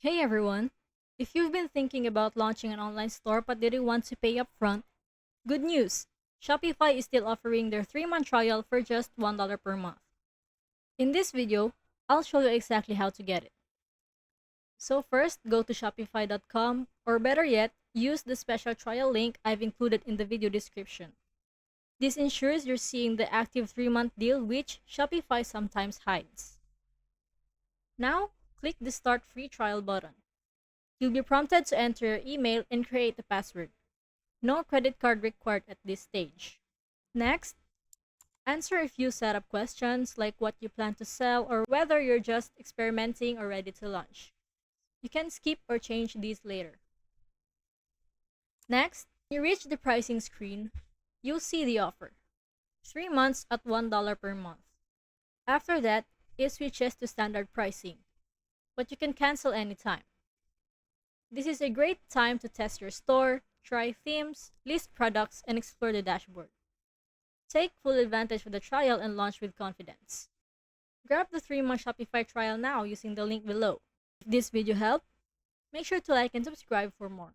Hey everyone! If you've been thinking about launching an online store but didn't want to pay upfront, good news! Shopify is still offering their 3-month trial for just $1 per month. In this video, I'll show you exactly how to get it. So first, go to shopify.com, or better yet, use the special trial link I've included in the video description. This ensures you're seeing the active 3-month deal, which Shopify sometimes hides. Now, click the Start Free Trial button. You'll be prompted to enter your email and create a password. No credit card required at this stage. Next, answer a few setup questions like what you plan to sell or whether you're just experimenting or ready to launch. You can skip or change these later. Next, when you reach the pricing screen, you'll see the offer. 3 months at $1 per month. After that, it switches to standard pricing, but you can cancel anytime. This is a great time to test your store, try themes, list products, and explore the dashboard. Take full advantage of the trial and launch with confidence. Grab the 3-month Shopify trial now using the link below. If this video helped, make sure to like and subscribe for more.